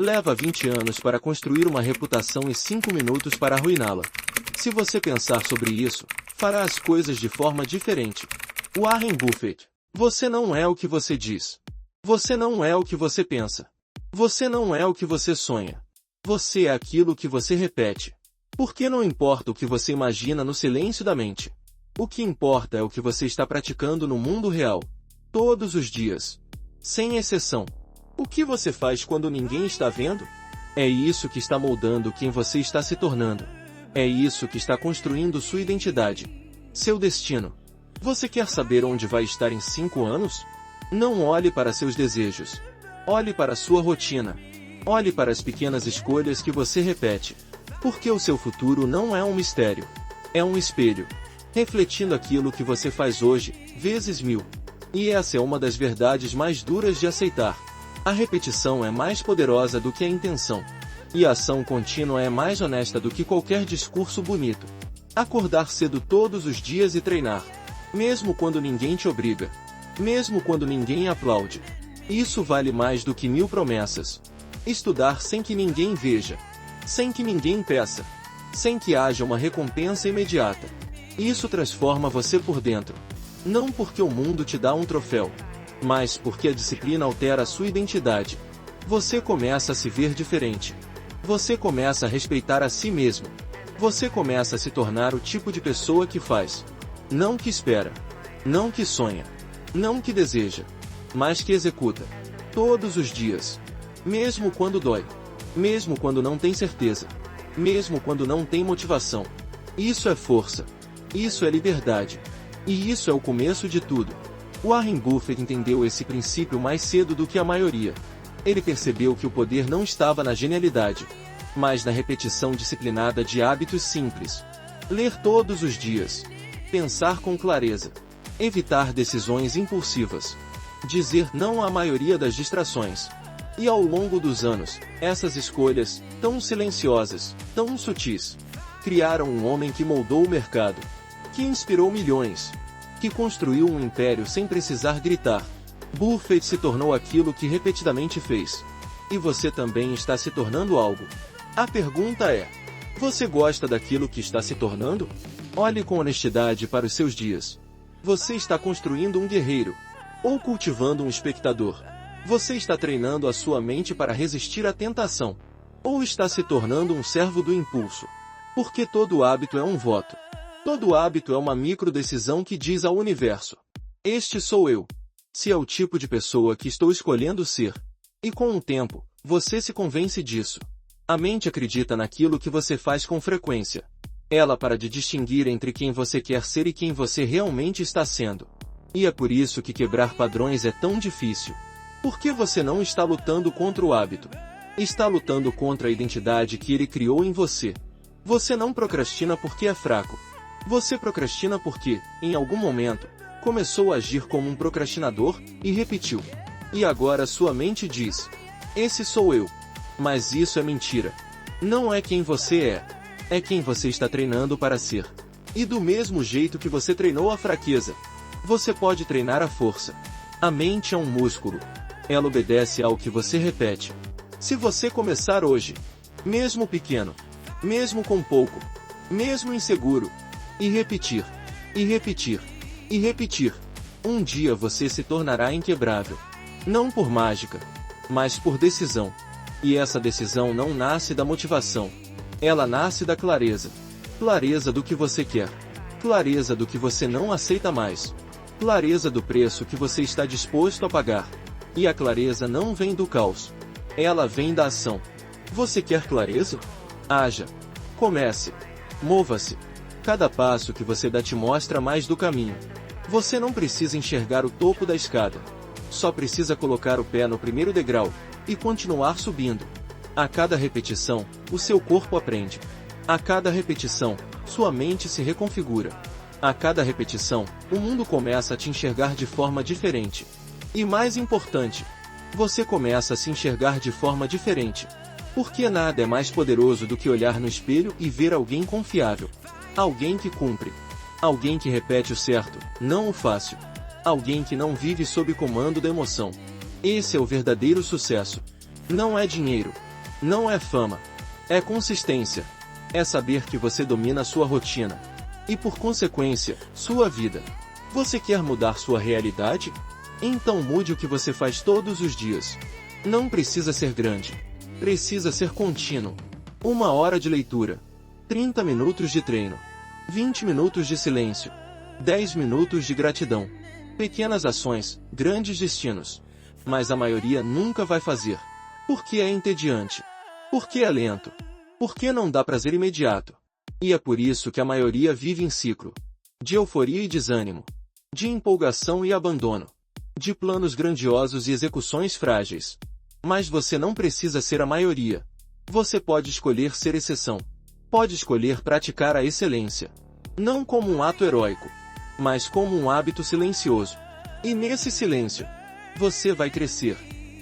Leva 20 anos para construir uma reputação e 5 minutos para arruiná-la. Se você pensar sobre isso, fará as coisas de forma diferente. Warren Buffett. Você não é o que você diz. Você não é o que você pensa. Você não é o que você sonha. Você é aquilo que você repete. Porque não importa o que você imagina no silêncio da mente. O que importa é o que você está praticando no mundo real. Todos os dias. Sem exceção. O que você faz quando ninguém está vendo? É isso que está moldando quem você está se tornando. É isso que está construindo sua identidade. Seu destino. Você quer saber onde vai estar em 5 anos? Não olhe para seus desejos. Olhe para sua rotina. Olhe para as pequenas escolhas que você repete. Porque o seu futuro não é um mistério. É um espelho. Refletindo aquilo que você faz hoje, vezes 1000. E essa é uma das verdades mais duras de aceitar. A repetição é mais poderosa do que a intenção. E a ação contínua é mais honesta do que qualquer discurso bonito. Acordar cedo todos os dias e treinar. Mesmo quando ninguém te obriga. Mesmo quando ninguém aplaude. Isso vale mais do que 1000 promessas. Estudar sem que ninguém veja. Sem que ninguém peça. Sem que haja uma recompensa imediata. Isso transforma você por dentro. Não porque o mundo te dá um troféu. Mas porque a disciplina altera a sua identidade. Você começa a se ver diferente. Você começa a respeitar a si mesmo. Você começa a se tornar o tipo de pessoa que faz. Não que espera. Não que sonha. Não que deseja. Mas que executa. Todos os dias. Mesmo quando dói. Mesmo quando não tem certeza. Mesmo quando não tem motivação. Isso é força. Isso é liberdade. E isso é o começo de tudo. Warren Buffett entendeu esse princípio mais cedo do que a maioria. Ele percebeu que o poder não estava na genialidade, mas na repetição disciplinada de hábitos simples. Ler todos os dias. Pensar com clareza. Evitar decisões impulsivas. Dizer não à maioria das distrações. E ao longo dos anos, essas escolhas, tão silenciosas, tão sutis, criaram um homem que moldou o mercado, que inspirou milhões, que construiu um império sem precisar gritar. Buffett se tornou aquilo que repetidamente fez. E você também está se tornando algo. A pergunta é: você gosta daquilo que está se tornando? Olhe com honestidade para os seus dias. Você está construindo um guerreiro, ou cultivando um espectador? Você está treinando a sua mente para resistir à tentação, ou está se tornando um servo do impulso? Porque todo hábito é um voto. Todo hábito é uma microdecisão que diz ao universo: este sou eu. Se é o tipo de pessoa que estou escolhendo ser. E com o tempo, você se convence disso. A mente acredita naquilo que você faz com frequência. Ela para de distinguir entre quem você quer ser e quem você realmente está sendo. E é por isso que quebrar padrões é tão difícil. Porque você não está lutando contra o hábito. Está lutando contra a identidade que ele criou em você. Você não procrastina porque é fraco. Você procrastina porque, em algum momento, começou a agir como um procrastinador, e repetiu. E agora sua mente diz: esse sou eu. Mas isso é mentira. Não é quem você é. É quem você está treinando para ser. E do mesmo jeito que você treinou a fraqueza, você pode treinar a força. A mente é um músculo. Ela obedece ao que você repete. Se você começar hoje, mesmo pequeno, mesmo com pouco, mesmo inseguro, e repetir, e repetir, e repetir, um dia você se tornará inquebrável. Não por mágica, mas por decisão. E essa decisão não nasce da motivação. Ela nasce da clareza. Clareza do que você quer. Clareza do que você não aceita mais. Clareza do preço que você está disposto a pagar. E a clareza não vem do caos. Ela vem da ação. Você quer clareza? Haja. Comece. Mova-se. Cada passo que você dá te mostra mais do caminho. Você não precisa enxergar o topo da escada. Só precisa colocar o pé no primeiro degrau e continuar subindo. A cada repetição, o seu corpo aprende. A cada repetição, sua mente se reconfigura. A cada repetição, o mundo começa a te enxergar de forma diferente. E mais importante, você começa a se enxergar de forma diferente. Porque nada é mais poderoso do que olhar no espelho e ver alguém confiável. Alguém que cumpre. Alguém que repete o certo, não o fácil. Alguém que não vive sob comando da emoção. Esse é o verdadeiro sucesso. Não é dinheiro. Não é fama. É consistência. É saber que você domina sua rotina. E por consequência, sua vida. Você quer mudar sua realidade? Então mude o que você faz todos os dias. Não precisa ser grande. Precisa ser contínuo. 1 hora de leitura. 30 minutos de treino. 20 minutos de silêncio. 10 minutos de gratidão. Pequenas ações, grandes destinos. Mas a maioria nunca vai fazer. Porque é entediante. Porque é lento. Porque não dá prazer imediato. E é por isso que a maioria vive em ciclo. De euforia e desânimo. De empolgação e abandono. De planos grandiosos e execuções frágeis. Mas você não precisa ser a maioria. Você pode escolher ser exceção. Pode escolher praticar a excelência. Não como um ato heróico, mas como um hábito silencioso. E nesse silêncio, você vai crescer.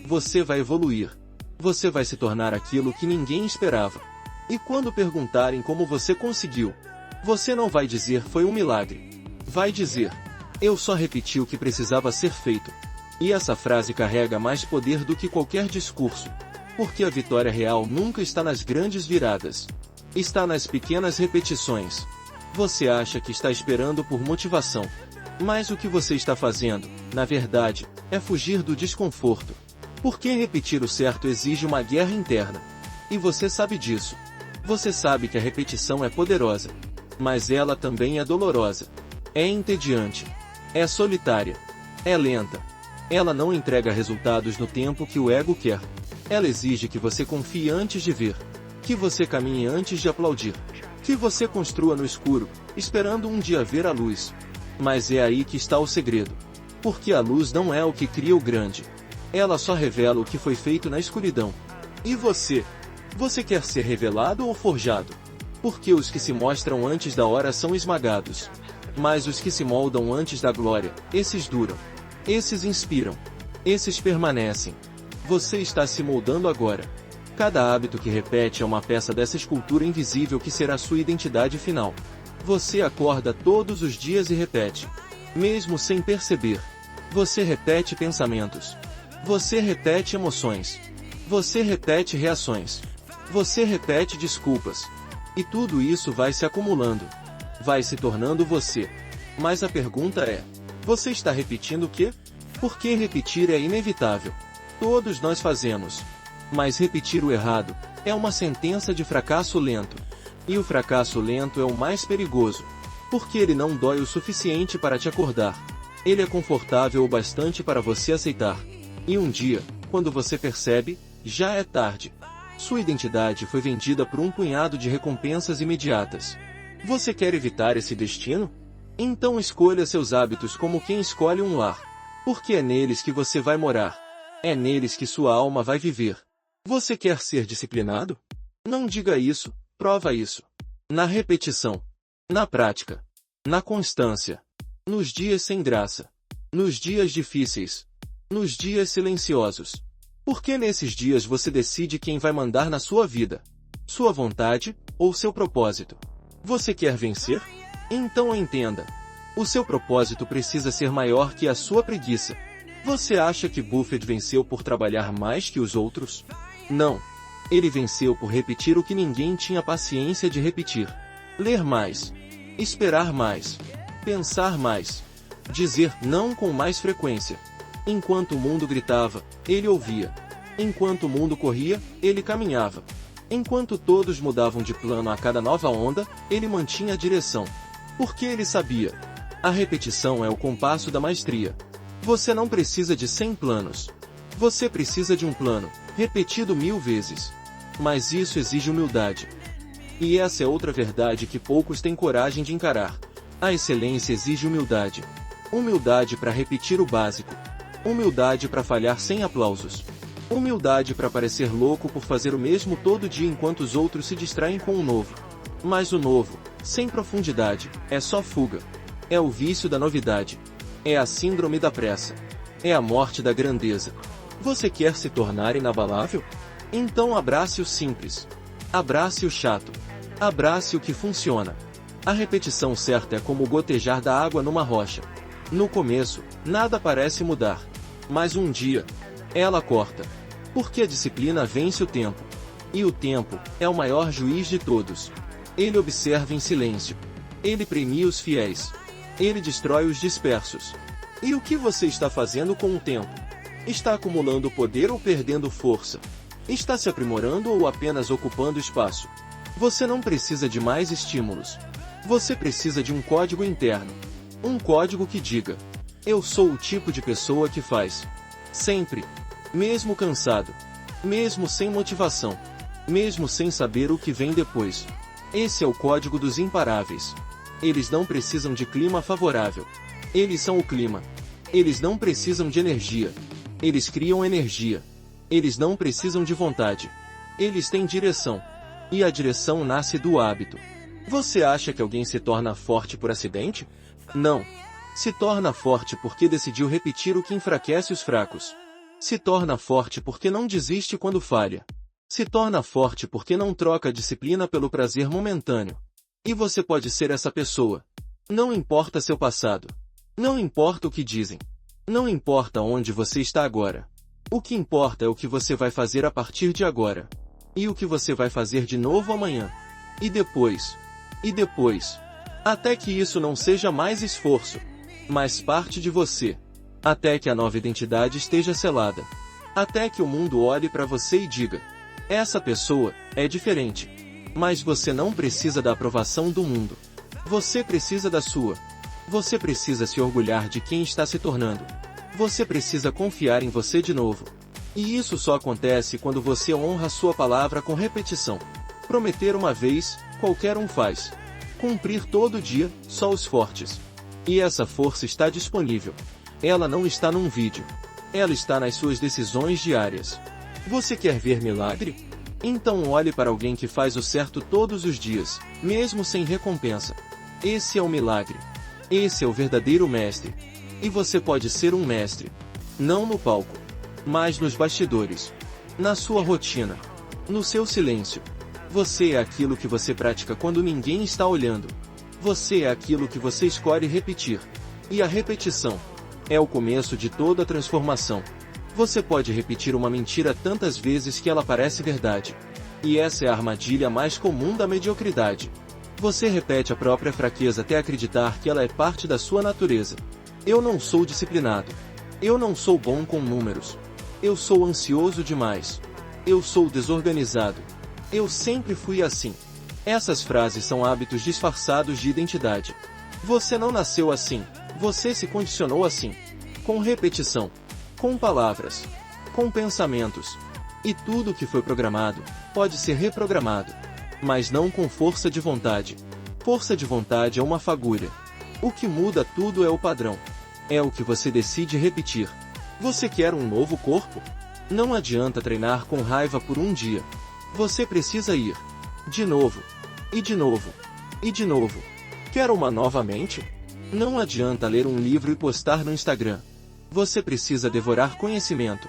Você vai evoluir. Você vai se tornar aquilo que ninguém esperava. E quando perguntarem como você conseguiu, você não vai dizer foi um milagre. Vai dizer, eu só repeti o que precisava ser feito. E essa frase carrega mais poder do que qualquer discurso. Porque a vitória real nunca está nas grandes viradas. Está nas pequenas repetições. Você acha que está esperando por motivação. Mas o que você está fazendo, na verdade, é fugir do desconforto. Porque repetir o certo exige uma guerra interna. E você sabe disso. Você sabe que a repetição é poderosa. Mas ela também é dolorosa. É entediante. É solitária. É lenta. Ela não entrega resultados no tempo que o ego quer. Ela exige que você confie antes de ver. Que você caminhe antes de aplaudir. Que você construa no escuro, esperando um dia ver a luz. Mas é aí que está o segredo. Porque a luz não é o que cria o grande. Ela só revela o que foi feito na escuridão. E você? Você quer ser revelado ou forjado? Porque os que se mostram antes da hora são esmagados. Mas os que se moldam antes da glória, esses duram. Esses inspiram. Esses permanecem. Você está se moldando agora. Cada hábito que repete é uma peça dessa escultura invisível que será sua identidade final. Você acorda todos os dias e repete. Mesmo sem perceber. Você repete pensamentos. Você repete emoções. Você repete reações. Você repete desculpas. E tudo isso vai se acumulando. Vai se tornando você. Mas a pergunta é: você está repetindo o quê? Porque repetir é inevitável. Todos nós fazemos. Mas repetir o errado é uma sentença de fracasso lento. E o fracasso lento é o mais perigoso. Porque ele não dói o suficiente para te acordar. Ele é confortável o bastante para você aceitar. E um dia, quando você percebe, já é tarde. Sua identidade foi vendida por um punhado de recompensas imediatas. Você quer evitar esse destino? Então escolha seus hábitos como quem escolhe um lar. Porque é neles que você vai morar. É neles que sua alma vai viver. Você quer ser disciplinado? Não diga isso, prova isso. Na repetição. Na prática. Na constância. Nos dias sem graça. Nos dias difíceis. Nos dias silenciosos. Porque nesses dias você decide quem vai mandar na sua vida. Sua vontade, ou seu propósito. Você quer vencer? Então entenda. O seu propósito precisa ser maior que a sua preguiça. Você acha que Buffett venceu por trabalhar mais que os outros? Não. Ele venceu por repetir o que ninguém tinha paciência de repetir. Ler mais. Esperar mais. Pensar mais. Dizer não com mais frequência. Enquanto o mundo gritava, ele ouvia. Enquanto o mundo corria, ele caminhava. Enquanto todos mudavam de plano a cada nova onda, ele mantinha a direção. Porque ele sabia. A repetição é o compasso da maestria. Você não precisa de 100 planos. Você precisa de um plano, repetido 1000 vezes. Mas isso exige humildade. E essa é outra verdade que poucos têm coragem de encarar. A excelência exige humildade. Humildade para repetir o básico. Humildade para falhar sem aplausos. Humildade para parecer louco por fazer o mesmo todo dia enquanto os outros se distraem com o novo. Mas o novo, sem profundidade, é só fuga. É o vício da novidade. É a síndrome da pressa. É a morte da grandeza. Você quer se tornar inabalável? Então abrace o simples. Abrace o chato. Abrace o que funciona. A repetição certa é como o gotejar da água numa rocha. No começo, nada parece mudar. Mas um dia, ela corta. Porque a disciplina vence o tempo. E o tempo é o maior juiz de todos. Ele observa em silêncio. Ele premia os fiéis. Ele destrói os dispersos. E o que você está fazendo com o tempo? Está acumulando poder ou perdendo força? Está se aprimorando ou apenas ocupando espaço? Você não precisa de mais estímulos. Você precisa de um código interno. Um código que diga: eu sou o tipo de pessoa que faz. Sempre. Mesmo cansado. Mesmo sem motivação. Mesmo sem saber o que vem depois. Esse é o código dos imparáveis. Eles não precisam de clima favorável. Eles são o clima. Eles não precisam de energia. Eles criam energia. Eles não precisam de vontade. Eles têm direção. E a direção nasce do hábito. Você acha que alguém se torna forte por acidente? Não. Se torna forte porque decidiu repetir o que enfraquece os fracos. Se torna forte porque não desiste quando falha. Se torna forte porque não troca a disciplina pelo prazer momentâneo. E você pode ser essa pessoa. Não importa seu passado. Não importa o que dizem. Não importa onde você está agora. O que importa é o que você vai fazer a partir de agora. E o que você vai fazer de novo amanhã. E depois. E depois. Até que isso não seja mais esforço, mas parte de você. Até que a nova identidade esteja selada. Até que o mundo olhe para você e diga: essa pessoa é diferente. Mas você não precisa da aprovação do mundo. Você precisa da sua. Você precisa se orgulhar de quem está se tornando. Você precisa confiar em você de novo. E isso só acontece quando você honra sua palavra com repetição. Prometer uma vez, qualquer um faz. Cumprir todo dia, só os fortes. E essa força está disponível. Ela não está num vídeo. Ela está nas suas decisões diárias. Você quer ver milagre? Então olhe para alguém que faz o certo todos os dias, mesmo sem recompensa. Esse é o milagre. Esse é o verdadeiro mestre. E você pode ser um mestre. Não no palco, mas nos bastidores. Na sua rotina. No seu silêncio. Você é aquilo que você pratica quando ninguém está olhando. Você é aquilo que você escolhe repetir. E a repetição é o começo de toda a transformação. Você pode repetir uma mentira tantas vezes que ela parece verdade. E essa é a armadilha mais comum da mediocridade. Você repete a própria fraqueza até acreditar que ela é parte da sua natureza. Eu não sou disciplinado. Eu não sou bom com números. Eu sou ansioso demais. Eu sou desorganizado. Eu sempre fui assim. Essas frases são hábitos disfarçados de identidade. Você não nasceu assim. Você se condicionou assim. Com repetição. Com palavras. Com pensamentos. E tudo que foi programado pode ser reprogramado. Mas não com força de vontade. Força de vontade é uma fagulha. O que muda tudo é o padrão. É o que você decide repetir. Você quer um novo corpo? Não adianta treinar com raiva por um dia. Você precisa ir. De novo. E de novo. E de novo. Quer uma nova mente? Não adianta ler um livro e postar no Instagram. Você precisa devorar conhecimento.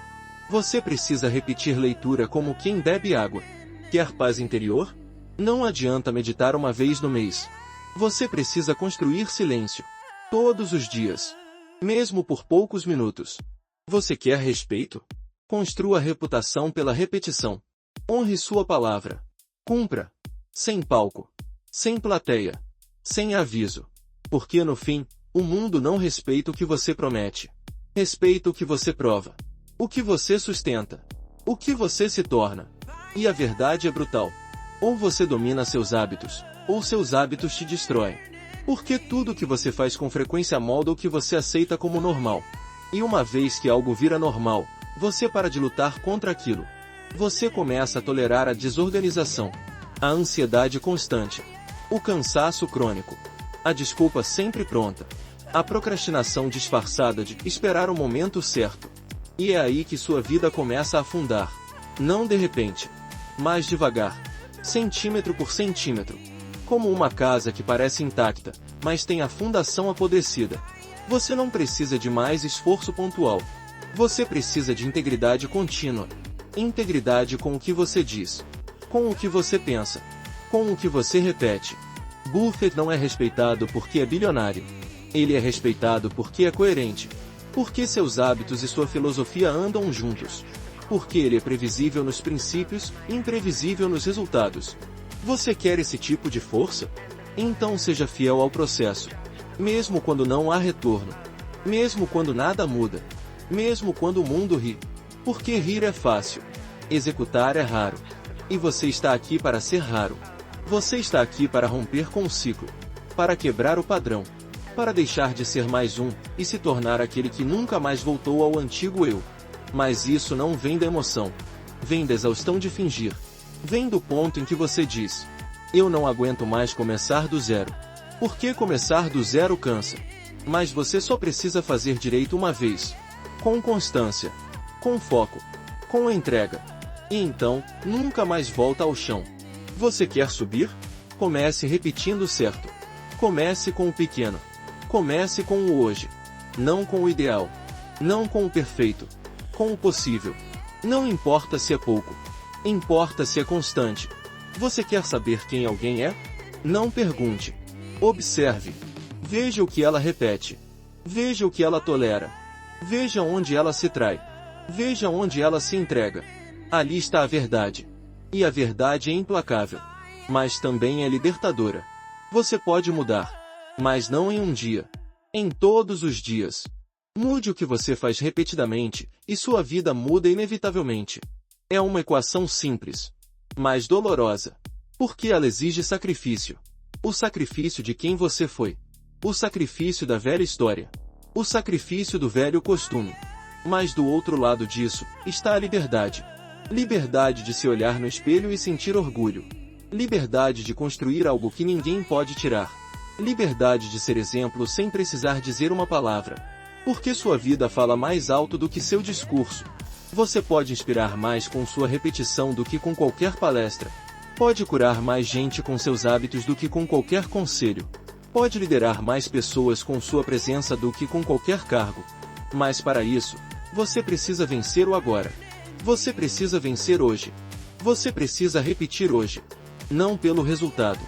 Você precisa repetir leitura como quem bebe água. Quer paz interior? Não adianta meditar uma vez no mês. Você precisa construir silêncio. Todos os dias. Mesmo por poucos minutos. Você quer respeito? Construa reputação pela repetição. Honre sua palavra. Cumpra. Sem palco. Sem plateia. Sem aviso. Porque no fim, o mundo não respeita o que você promete. Respeita o que você prova. O que você sustenta. O que você se torna. E a verdade é brutal. Ou você domina seus hábitos, ou seus hábitos te destroem. Porque tudo que você faz com frequência molda o que você aceita como normal. E uma vez que algo vira normal, você para de lutar contra aquilo. Você começa a tolerar a desorganização, a ansiedade constante, o cansaço crônico, a desculpa sempre pronta, a procrastinação disfarçada de esperar o momento certo. E é aí que sua vida começa a afundar. Não de repente, mas devagar, centímetro por centímetro. Como uma casa que parece intacta, mas tem a fundação apodrecida. Você não precisa de mais esforço pontual. Você precisa de integridade contínua. Integridade com o que você diz, com o que você pensa, com o que você repete. Buffett não é respeitado porque é bilionário. Ele é respeitado porque é coerente. Porque seus hábitos e sua filosofia andam juntos. Porque ele é previsível nos princípios, imprevisível nos resultados. Você quer esse tipo de força? Então seja fiel ao processo. Mesmo quando não há retorno. Mesmo quando nada muda. Mesmo quando o mundo ri. Porque rir é fácil. Executar é raro. E você está aqui para ser raro. Você está aqui para romper com o ciclo. Para quebrar o padrão. Para deixar de ser mais um, e se tornar aquele que nunca mais voltou ao antigo eu. Mas isso não vem da emoção. Vem da exaustão de fingir. Vem do ponto em que você diz: eu não aguento mais começar do zero. Porque começar do zero cansa. Mas você só precisa fazer direito uma vez. Com constância. Com foco. Com entrega. E então, nunca mais volta ao chão. Você quer subir? Comece repetindo certo. Comece com o pequeno. Comece com o hoje. Não com o ideal. Não com o perfeito. Com o possível. Não importa se é pouco. Importa se é constante. Você quer saber quem alguém é? Não pergunte. Observe. Veja o que ela repete. Veja o que ela tolera. Veja onde ela se trai. Veja onde ela se entrega. Ali está a verdade. E a verdade é implacável. Mas também é libertadora. Você pode mudar. Mas não em um dia. Em todos os dias. Mude o que você faz repetidamente, e sua vida muda inevitavelmente. É uma equação simples. Mas dolorosa. Porque ela exige sacrifício. O sacrifício de quem você foi. O sacrifício da velha história. O sacrifício do velho costume. Mas do outro lado disso, está a liberdade. Liberdade de se olhar no espelho e sentir orgulho. Liberdade de construir algo que ninguém pode tirar. Liberdade de ser exemplo sem precisar dizer uma palavra. Porque sua vida fala mais alto do que seu discurso. Você pode inspirar mais com sua repetição do que com qualquer palestra. Pode curar mais gente com seus hábitos do que com qualquer conselho. Pode liderar mais pessoas com sua presença do que com qualquer cargo. Mas para isso, você precisa vencer o agora. Você precisa vencer hoje. Você precisa repetir hoje. Não pelo resultado,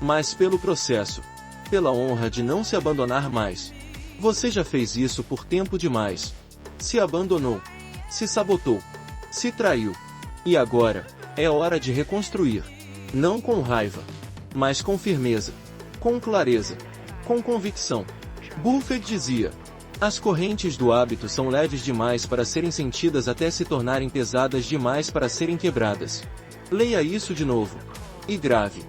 mas pelo processo. Pela honra de não se abandonar mais. Você já fez isso por tempo demais. Se abandonou. Se sabotou. Se traiu. E agora, é hora de reconstruir. Não com raiva, mas com firmeza. Com clareza. Com convicção. Buffett dizia: as correntes do hábito são leves demais para serem sentidas até se tornarem pesadas demais para serem quebradas. Leia isso de novo. E grave.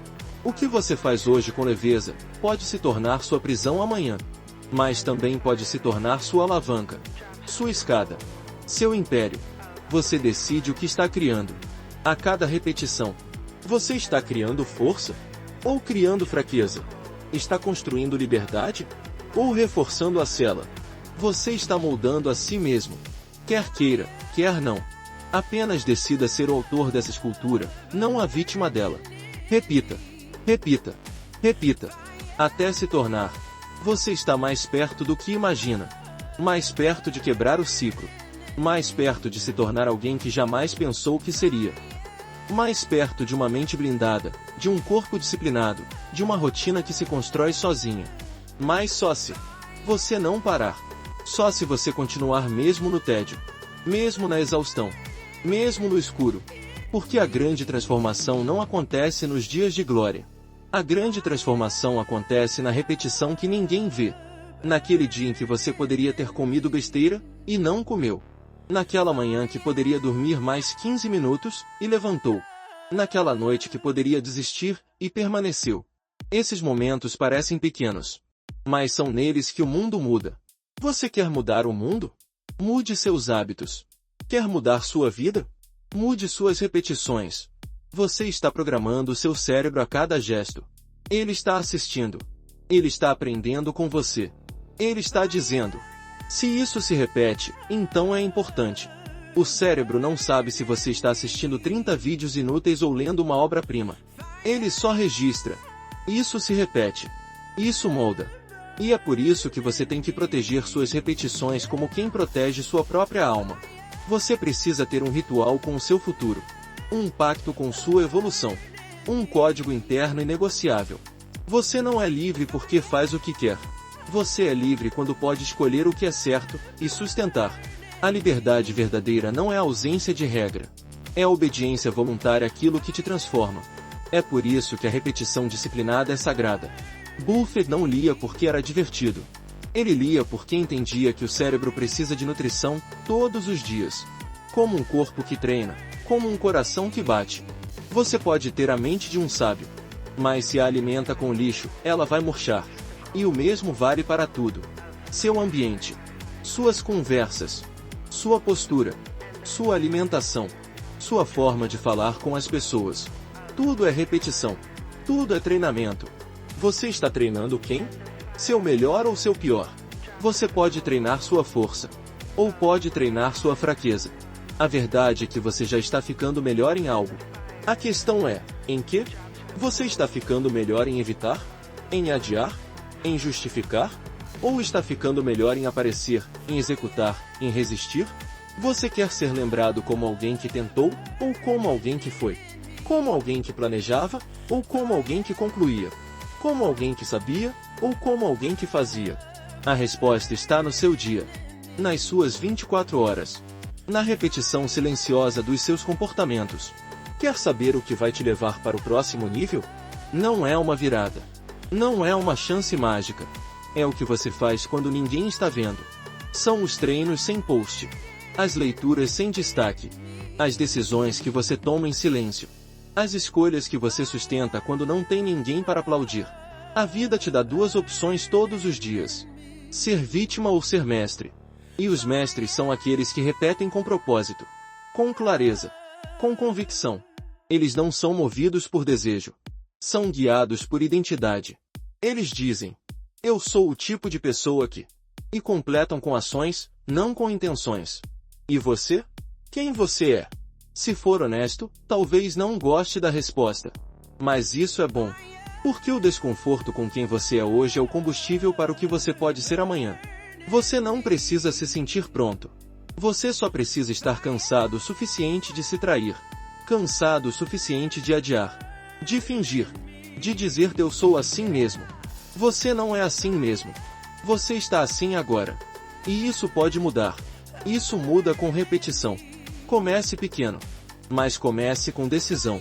O que você faz hoje com leveza, pode se tornar sua prisão amanhã. Mas também pode se tornar sua alavanca. Sua escada. Seu império. Você decide o que está criando. A cada repetição. Você está criando força? Ou criando fraqueza? Está construindo liberdade? Ou reforçando a cela? Você está moldando a si mesmo. Quer queira, quer não. Apenas decida ser o autor dessa escultura, não a vítima dela. Repita. Repita. Repita. Até se tornar. Você está mais perto do que imagina. Mais perto de quebrar o ciclo. Mais perto de se tornar alguém que jamais pensou que seria. Mais perto de uma mente blindada, de um corpo disciplinado, de uma rotina que se constrói sozinha. Mas só se você não parar. Só se você continuar mesmo no tédio. Mesmo na exaustão. Mesmo no escuro. Porque a grande transformação não acontece nos dias de glória. A grande transformação acontece na repetição que ninguém vê. Naquele dia em que você poderia ter comido besteira, e não comeu. Naquela manhã que poderia dormir mais 15 minutos, e levantou. Naquela noite que poderia desistir, e permaneceu. Esses momentos parecem pequenos. Mas são neles que o mundo muda. Você quer mudar o mundo? Mude seus hábitos. Quer mudar sua vida? Mude suas repetições. Você está programando seu cérebro a cada gesto. Ele está assistindo. Ele está aprendendo com você. Ele está dizendo: se isso se repete, então é importante. O cérebro não sabe se você está assistindo 30 vídeos inúteis ou lendo uma obra-prima. Ele só registra. Isso se repete. Isso molda. E é por isso que você tem que proteger suas repetições como quem protege sua própria alma. Você precisa ter um ritual com o seu futuro. Um pacto com sua evolução. Um código interno inegociável. Você não é livre porque faz o que quer. Você é livre quando pode escolher o que é certo, e sustentar. A liberdade verdadeira não é a ausência de regra. É a obediência voluntária àquilo que te transforma. É por isso que a repetição disciplinada é sagrada. Buffett não lia porque era divertido. Ele lia porque entendia que o cérebro precisa de nutrição todos os dias. Como um corpo que treina, como um coração que bate. Você pode ter a mente de um sábio, mas se a alimenta com lixo, ela vai murchar. E o mesmo vale para tudo. Seu ambiente, suas conversas, sua postura, sua alimentação, sua forma de falar com as pessoas. Tudo é repetição. Tudo é treinamento. Você está treinando quem? Seu melhor ou seu pior? Você pode treinar sua força, ou pode treinar sua fraqueza. A verdade é que você já está ficando melhor em algo. A questão é, em que? Você está ficando melhor em evitar? Em adiar? Em justificar? Ou está ficando melhor em aparecer, em executar, em resistir? Você quer ser lembrado como alguém que tentou, ou como alguém que foi? Como alguém que planejava, ou como alguém que concluía? Como alguém que sabia, ou como alguém que fazia? A resposta está no seu dia. Nas suas 24 horas. Na repetição silenciosa dos seus comportamentos. Quer saber o que vai te levar para o próximo nível? Não é uma virada. Não é uma chance mágica. É o que você faz quando ninguém está vendo. São os treinos sem post. As leituras sem destaque. As decisões que você toma em silêncio. As escolhas que você sustenta quando não tem ninguém para aplaudir. A vida te dá duas opções todos os dias. Ser vítima ou ser mestre. E os mestres são aqueles que repetem com propósito. Com clareza. Com convicção. Eles não são movidos por desejo. São guiados por identidade. Eles dizem: eu sou o tipo de pessoa que... E completam com ações, não com intenções. E você? Quem você é? Se for honesto, talvez não goste da resposta. Mas isso é bom. Porque o desconforto com quem você é hoje é o combustível para o que você pode ser amanhã. Você não precisa se sentir pronto. Você só precisa estar cansado o suficiente de se trair. Cansado o suficiente de adiar. De fingir. De dizer eu sou assim mesmo. Você não é assim mesmo. Você está assim agora. E isso pode mudar. Isso muda com repetição. Comece pequeno. Mas comece com decisão.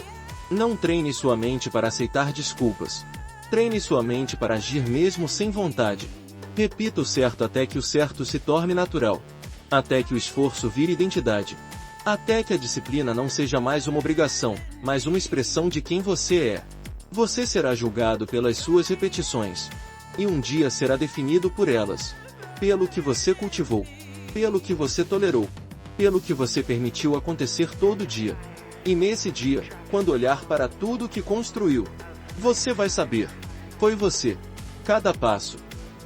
Não treine sua mente para aceitar desculpas. Treine sua mente para agir mesmo sem vontade. Repita o certo até que o certo se torne natural. Até que o esforço vire identidade. Até que a disciplina não seja mais uma obrigação, mas uma expressão de quem você é. Você será julgado pelas suas repetições. E um dia será definido por elas. Pelo que você cultivou. Pelo que você tolerou. Pelo que você permitiu acontecer todo dia. E nesse dia, quando olhar para tudo que construiu, você vai saber. Foi você. Cada passo.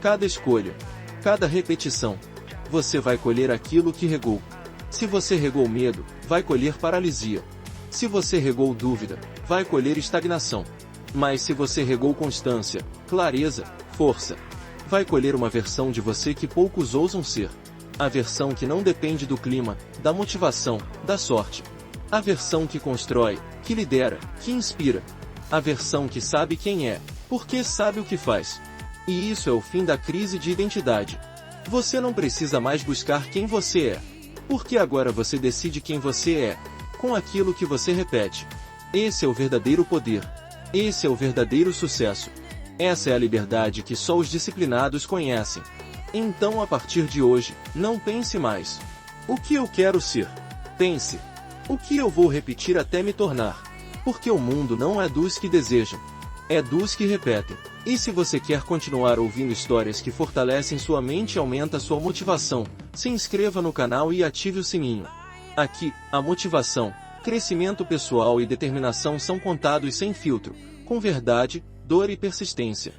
Cada escolha. Cada repetição. Você vai colher aquilo que regou. Se você regou medo, vai colher paralisia. Se você regou dúvida, vai colher estagnação. Mas se você regou constância, clareza, força, vai colher uma versão de você que poucos ousam ser. A versão que não depende do clima, da motivação, da sorte. A versão que constrói, que lidera, que inspira. A versão que sabe quem é, porque sabe o que faz. E isso é o fim da crise de identidade. Você não precisa mais buscar quem você é. Porque agora você decide quem você é, com aquilo que você repete. Esse é o verdadeiro poder. Esse é o verdadeiro sucesso. Essa é a liberdade que só os disciplinados conhecem. Então a partir de hoje, não pense mais. O que eu quero ser? Pense. O que eu vou repetir até me tornar? Porque o mundo não é dos que desejam. É dos que repetem. E se você quer continuar ouvindo histórias que fortalecem sua mente e aumentam sua motivação, se inscreva no canal e ative o sininho. Aqui, a motivação, crescimento pessoal e determinação são contados sem filtro, com verdade, dor e persistência.